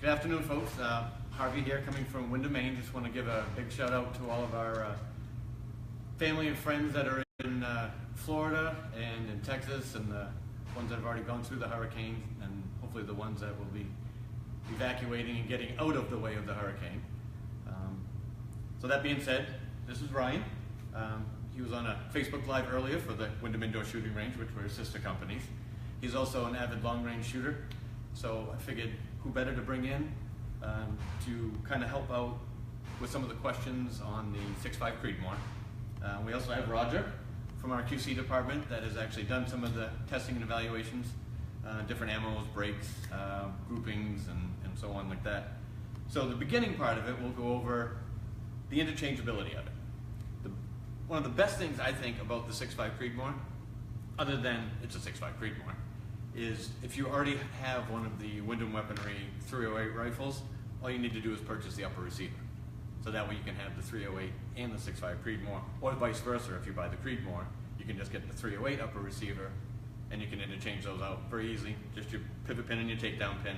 Good afternoon, folks. Harvey here, coming from Windham, Maine. Just want to give a big shout out to all of our family and friends that are in Florida and in Texas, and the ones that have already gone through the hurricane, and hopefully the ones that will be evacuating and getting out of the way of the hurricane. So that being said, this is Ryan. He was on a Facebook Live earlier for the Windham Indoor Shooting Range, which were his sister companies. He's also an avid long-range shooter, so I figured who better to bring in to kind of help out with some of the questions on the 6.5 Creedmoor. We also have Roger from our QC department that has actually done some of the testing and evaluations, different ammos, brakes, groupings, and so on like that. So the beginning part of it, we'll go over the interchangeability of it. One of the best things I think about the 6.5 Creedmoor, other than it's a 6.5 Creedmoor, is if you already have one of the Windham Weaponry 308 rifles, all you need to do is purchase the upper receiver. So that way you can have the 308 and the 6.5 Creedmoor, or vice versa. If you buy the Creedmoor, you can just get the 308 upper receiver, and you can interchange those out very easily. Just your pivot pin and your takedown pin.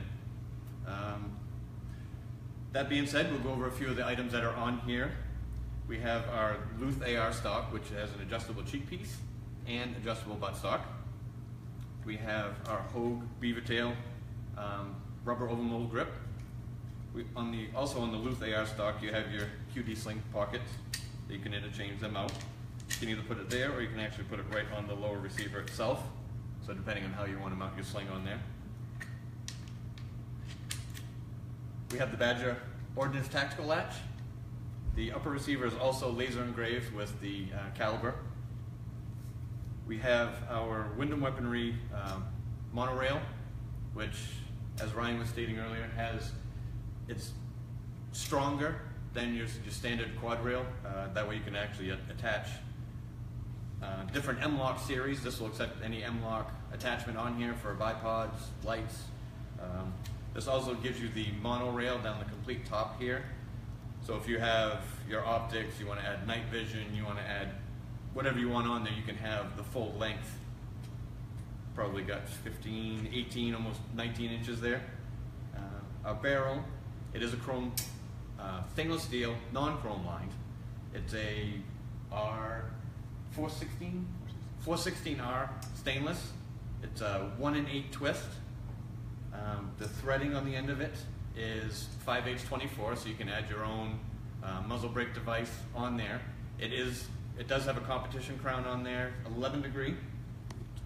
That being said, we'll go over a few of the items that are on here. We have our Luth AR stock, which has an adjustable cheek piece and adjustable butt stock. We have our Hogue Beaver Tail rubber overmold grip. Also on the Luth AR stock, you have your QD sling pockets, so you can interchange them out. You can either put it there, or you can actually put it right on the lower receiver itself. So depending on how you want to mount your sling on there. We have the Badger Ordnance Tactical Latch. The upper receiver is also laser engraved with the caliber. We have our Windham Weaponry monorail, which, as Ryan was stating earlier, it's stronger than your standard quad rail. That way you can actually attach different M-LOK series. This will accept any M-LOK attachment on here for bipods, lights. This also gives you the monorail down the complete top here. So if you have your optics, you want to add night vision, you want to add whatever you want on there, you can have the full length. Probably got 15, 18, almost 19 inches there. Our barrel, it is a chrome, stainless steel, non-chrome lined. It's a R416, 416R stainless. It's a 1-in-8 twist. The threading on the end of it is 5/8 24, so you can add your own muzzle brake device on there. It does have a competition crown on there, 11 degree,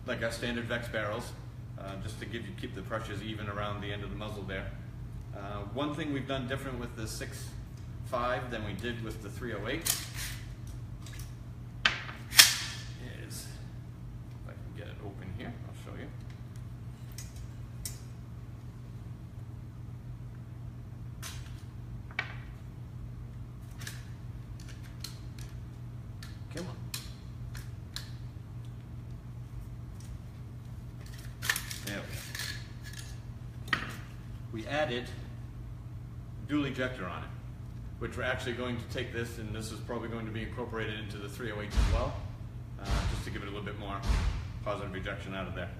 like our standard Vex barrels, just to keep the pressures even around the end of the muzzle there. One thing we've done different with the 6.5 than we did with the 308 is, if I can get it open here, I'll show you. Come on. There we go. We added dual ejector on it, which we're actually going to take this, and this is probably going to be incorporated into the 308 as well, just to give it a little bit more positive ejection out of there.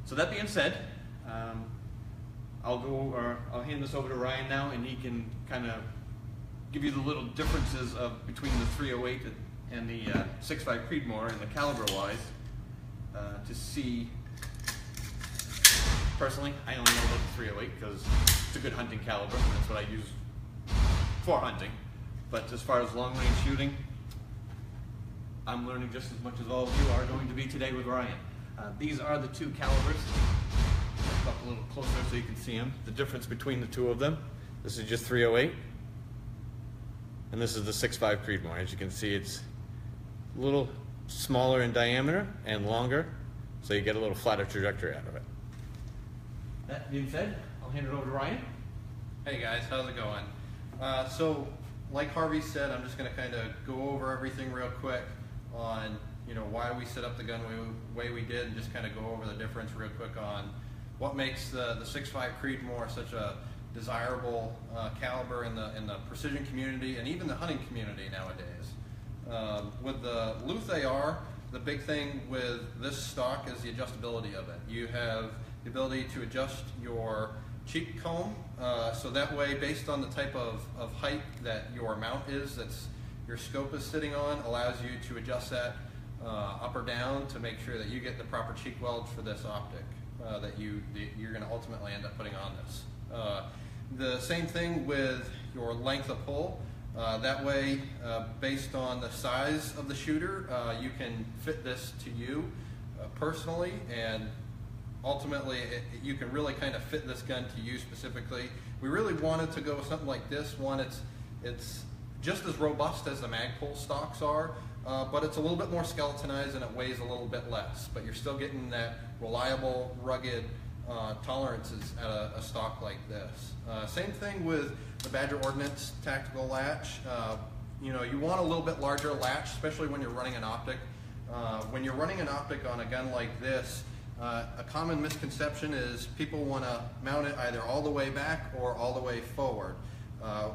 So that being said, I'll hand this over to Ryan now, and he can kind of give you the little differences between the 308 and the 6.5 Creedmoor and the caliber wise, to see. Personally, I only know about the 308 because it's a good hunting caliber. That's what I use for hunting. But as far as long range shooting, I'm learning just as much as all of you are going to be today with Ryan. These are the two calibers. Up a little closer so you can see them. The difference between the two of them. This is just 308, and this is the 6.5 Creedmoor. As you can see, it's a little smaller in diameter and longer, so you get a little flatter trajectory out of it. That being said, I'll hand it over to Ryan. Hey guys, how's it going? So, like Harvey said, I'm just going to kind of go over everything real quick on why we set up the gun the way we did, and just kind of go over the difference real quick on what makes the 6.5 Creedmoor such a desirable caliber in the precision community and even the hunting community nowadays. With the Luth AR, the big thing with this stock is the adjustability of it. You have the ability to adjust your cheek comb, so that way, based on the type of height that your mount is, that's your scope is sitting on, allows you to adjust that up or down to make sure that you get the proper cheek weld for this optic that you're going to ultimately end up putting on this. The same thing with your length of pull. That way, based on the size of the shooter, you can fit this to you personally, and ultimately you can really kind of fit this gun to you specifically. We really wanted to go with something like this one. It's just as robust as the Magpul stocks are, but it's a little bit more skeletonized and it weighs a little bit less, but you're still getting that reliable, rugged tolerances at a stock like this. Same thing with the Badger Ordnance tactical latch. You know, you want a little bit larger latch, especially when you're running an optic. When you're running an optic on a gun like this, a common misconception is people want to mount it either all the way back or all the way forward.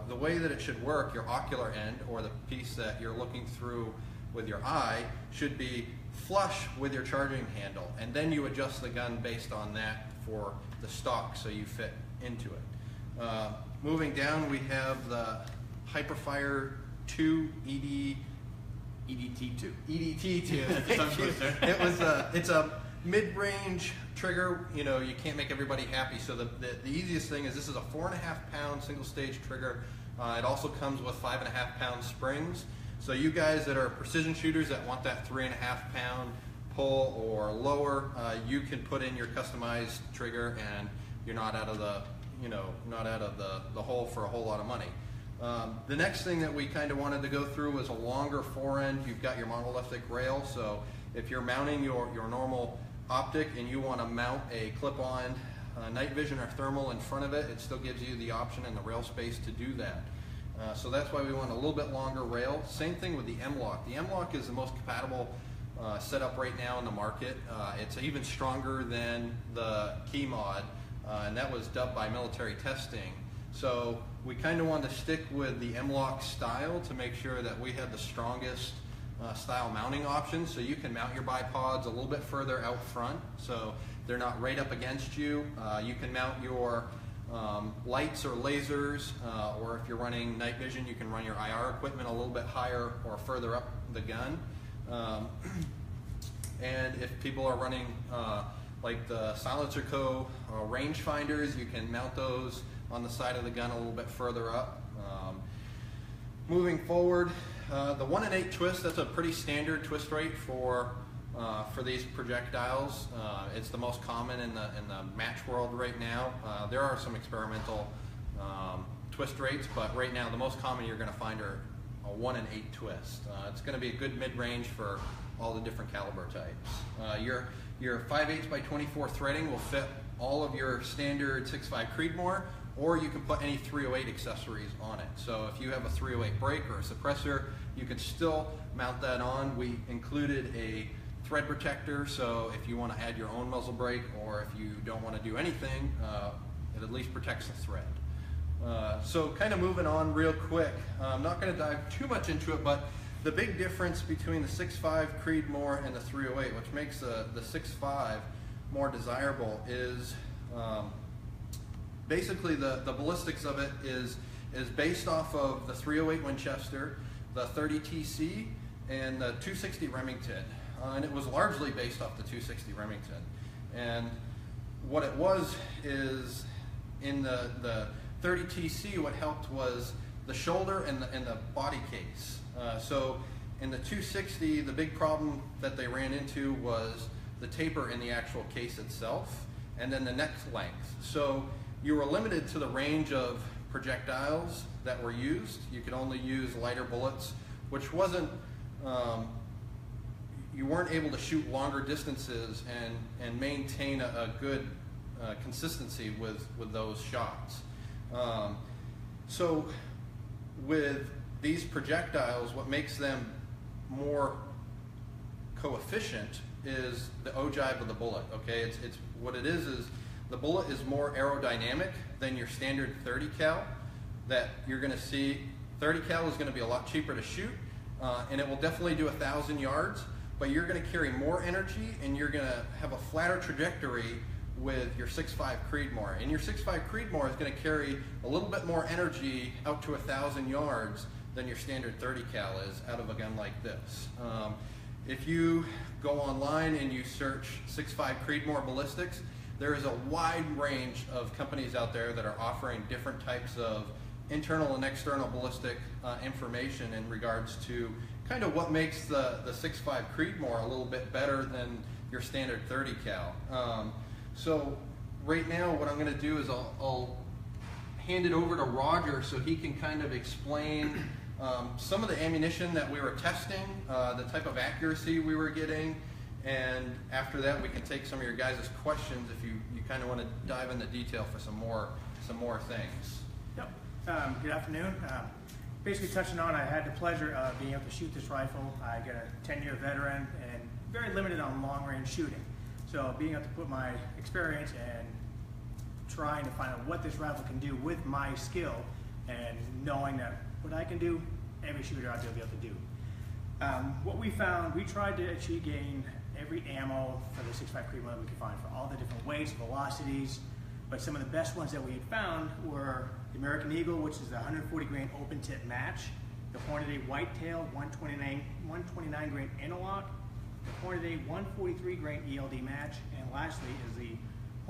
The way that it should work, your ocular end, or the piece that you're looking through with your eye, should be flush with your charging handle, and then you adjust the gun based on that for the stock so you fit into it. Moving down, we have the Hyperfire 2 EDT2. EDT2. Thank you. It's a mid-range trigger. You know, you can't make everybody happy, so the easiest thing is this is a 4.5 pound single stage trigger. It also comes with 5.5 pound springs. So you guys that are precision shooters that want that 3.5 pound pull or lower, you can put in your customized trigger, and you're not out of the the hole for a whole lot of money. The next thing that we kind of wanted to go through was a longer forend. You've got your monolithic rail, so if you're mounting your normal optic and you want to mount a clip-on night vision or thermal in front of it, it still gives you the option and the rail space to do that. So that's why we want a little bit longer rail. Same thing with the M-LOK. The M-LOK is the most compatible setup right now in the market. It's even stronger than the KeyMod, and that was dubbed by military testing. So we kind of wanted to stick with the M-LOK style to make sure that we had the strongest style mounting options, so you can mount your bipods a little bit further out front so they're not right up against you. You can mount your lights or lasers, or if you're running night vision, you can run your IR equipment a little bit higher or further up the gun. And if people are running like the Silencer Co. rangefinders, you can mount those on the side of the gun a little bit further up. Moving forward, the 1 in 8 twist, that's a pretty standard twist rate for these projectiles. It's the most common in the match world right now. There are some experimental twist rates, but right now the most common you're going to find are a 1 in 8 twist. It's going to be a good mid-range for all the different caliber types. Your 5/8 by 24 threading will fit all of your standard 6.5 Creedmoor, or you can put any 308 accessories on it. So if you have a 308 brake or a suppressor, you can still mount that on. We included a thread protector, so if you want to add your own muzzle brake, or if you don't want to do anything, it at least protects the thread. So kind of moving on real quick, I'm not going to dive too much into it, but the big difference between the 6.5 Creedmoor and the 308, which makes the 6.5 more desirable, is basically the ballistics of it is based off of the 308 Winchester, the 30 TC, and the 260 Remington. And it was largely based off the 260 Remington. And what it was is, in the 30 TC, what helped was the shoulder and the body case. So in the 260, the big problem that they ran into was the taper in the actual case itself, and then the neck length. So you were limited to the range of projectiles that were used. You could only use lighter bullets, which wasn't, you weren't able to shoot longer distances and maintain a good consistency with those shots. So with these projectiles, what makes them more coefficient is the ogive of the bullet. Okay, it's what it is the bullet is more aerodynamic than your standard 30 cal that you're going to see. 30 cal is going to be a lot cheaper to shoot, and it will definitely do 1,000 yards, but you're going to carry more energy and you're going to have a flatter trajectory with your 6.5 Creedmoor. And your 6.5 Creedmoor is going to carry a little bit more energy out to 1,000 yards than your standard 30 cal is out of a gun like this. If you go online and you search 6.5 Creedmoor ballistics, there is a wide range of companies out there that are offering different types of internal and external ballistic information in regards to kind of what makes the 6.5 Creedmoor a little bit better than your standard 30 cal. So right now what I'm going to do is I'll hand it over to Roger so he can kind of explain some of the ammunition that we were testing, the type of accuracy we were getting, and after that we can take some of your guys' questions if you kind of want to dive into detail for some more things. Yep. Good afternoon. Basically touching on, I had the pleasure of being able to shoot this rifle. I got a 10-year veteran and very limited on long-range shooting. So being able to put my experience and trying to find out what this rifle can do with my skill and knowing that what I can do, every shooter out there will be able to do. What we found, we tried to actually gain every ammo for the 6.5 Creedmoor that we could find for all the different weights, velocities, but some of the best ones that we had found were the American Eagle, which is the 140 grain open tip match, the Hornady Whitetail 129 grain interlock, the Hornady 143 grain ELD match, and lastly is the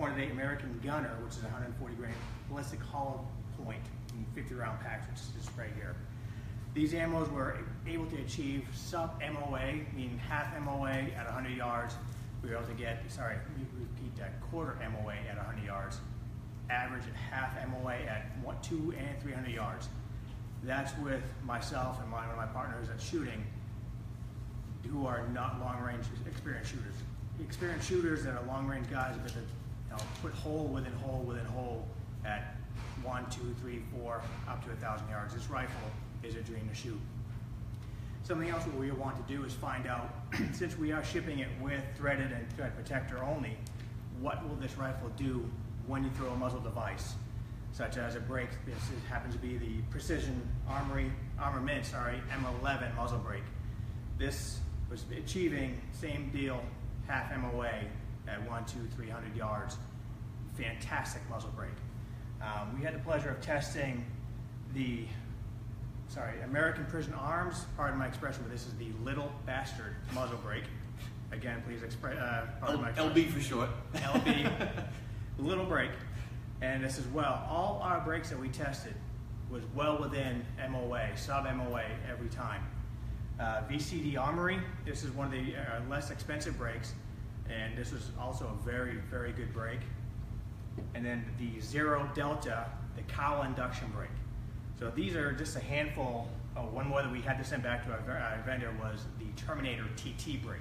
Hornady American Gunner, which is a 140 grain ballistic hollow point in 50 round packs, which is this right here. These ammos were able to achieve sub MOA, meaning half MOA at 100 yards. We were able to get, sorry, let me repeat that, quarter MOA at 100 yards. Average at half MOA at 200 and 300 yards. That's with myself and one of my partners at shooting who are not long-range experienced shooters. Experienced shooters that are long-range guys with put hole within hole within hole at 1, 2, 3, 4, up to 1,000 yards. This rifle is a dream to shoot. Something else what we want to do is find out, since we are shipping it with threaded and thread protector only, what will this rifle do when you throw a muzzle device, such as a brake. This happens to be the Precision Armament M11 muzzle brake. This was achieving same deal, half MOA at 1, 2, 300 yards. Fantastic muzzle brake. We had the pleasure of testing the American Precision Arms, pardon my expression, but this is the Little Bastard muzzle brake. Again, please pardon my expression. LB for short. LB, little brake. And this is all our brakes that we tested was well within MOA, sub MOA every time. VCD Armory, this is one of the less expensive brakes, and this was also a very, very good brake. And then the Zero Delta, the cowl induction brake. So these are just a handful. One more that we had to send back to our vendor was the Terminator TT brake.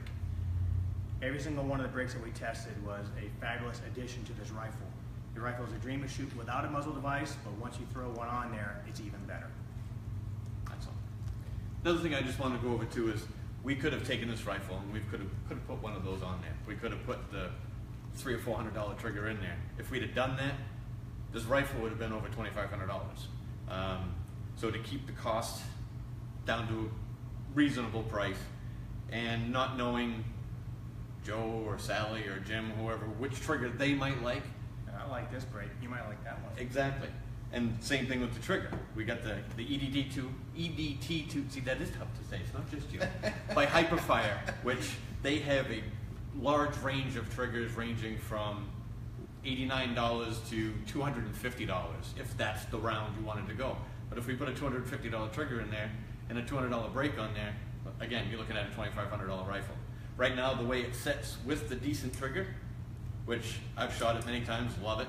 Every single one of the brakes that we tested was a fabulous addition to this rifle. The rifle is a dream to shoot without a muzzle device, but once you throw one on there, it's even better. That's all. Another thing I just wanted to go over too is we could have taken this rifle and we could have put one of those on there. We could have put the $300 or $400 trigger in there. If we'd have done that, this rifle would have been over $2,500. So to keep the cost down to a reasonable price, and not knowing Joe or Sally or Jim, whoever, which trigger they might like. I like this brake. You might like that one. Exactly. And same thing with the trigger. We got the EDT2. See, that is tough to say. It's not just you. By Hyperfire, which they have a large range of triggers ranging from $89 to $250, if that's the round you wanted to go. But if we put a $250 trigger in there and a $200 brake on there, again, you're looking at a $2,500 rifle. Right now, the way it sits with the decent trigger, which I've shot it many times, love it,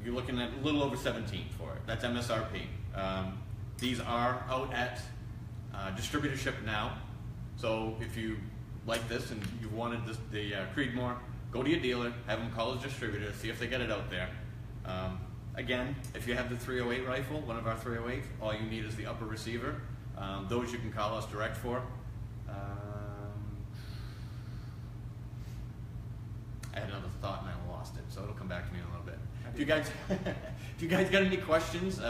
you're looking at a little over 17 for it. That's MSRP. These are out at distributorship now. So if you like this and you wanted the Creedmoor, go to your dealer, have them call his distributor, see if they get it out there. Again, if you have the 308 rifle, one of our 308s, all you need is the upper receiver. Those you can call us direct for. I had another thought and I lost it, so it'll come back to me in a little bit. If you guys got any questions,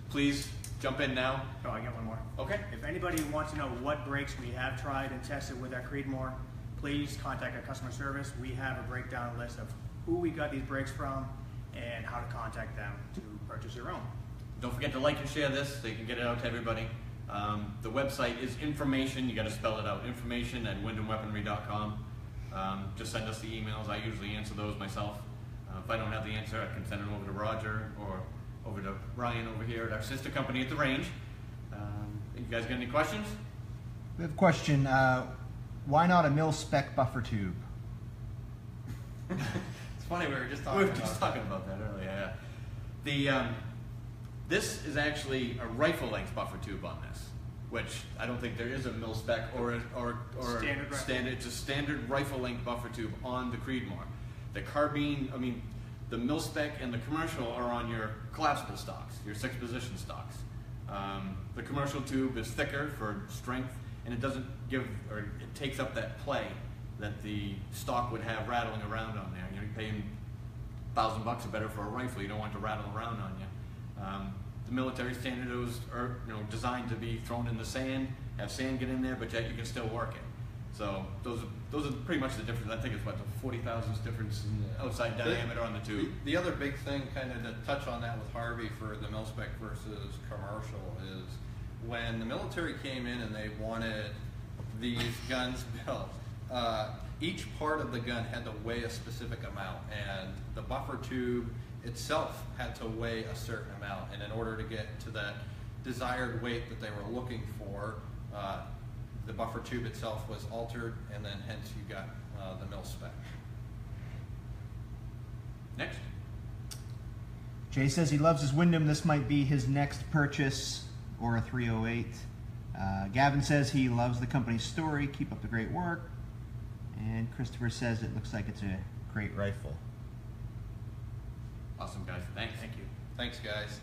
please jump in now. Oh, I got one more. Okay. If anybody wants to know what brakes we have tried and tested with our Creedmoor, please contact our customer service. We have a breakdown list of who we got these brakes from and how to contact them to purchase your own. Don't forget to like and share this so you can get it out to everybody. The website is information, you got to spell it out, information@wyndhamweaponry.com. Just send us the emails. I usually answer those myself. If I don't have the answer, I can send them over to Roger or over to Ryan over here at our sister company at the range. You guys got any questions? We have a question. Why not a mil-spec buffer tube? It's funny, we were just We talking were about just talking about that earlier. Yeah. This is actually a rifle length buffer tube on this, which I don't think there is a mil spec or Standard rifle. standard. It's a standard rifle length buffer tube on the Creedmoor. The carbine, I mean, the mil spec and the commercial are on your collapsible stocks, your 6-position stocks. The commercial tube is thicker for strength, and it doesn't give, or it takes up that play that the stock would have rattling around on there. You're paying $1,000 or better for a rifle. You don't want it to rattle around on you. The military standards are designed to be thrown in the sand, have sand get in there, but yet you can still work it. So those are pretty much the difference. I think it's what, the 40 thousandths difference in the outside diameter on the tube. The other big thing, kind of to touch on that with Harvey for the mil-spec versus commercial, is when the military came in and they wanted these guns built, each part of the gun had to weigh a specific amount, and the buffer tube itself had to weigh a certain amount, and in order to get to that desired weight that they were looking for, the buffer tube itself was altered, and then hence you got the mil-spec. Next. Jay says he loves his Wyndham. This might be his next purchase, or a 308. Gavin says he loves the company's story. Keep up the great work. And Christopher says it looks like it's a great rifle. Awesome, guys. Thanks. Thank you. Thanks, guys.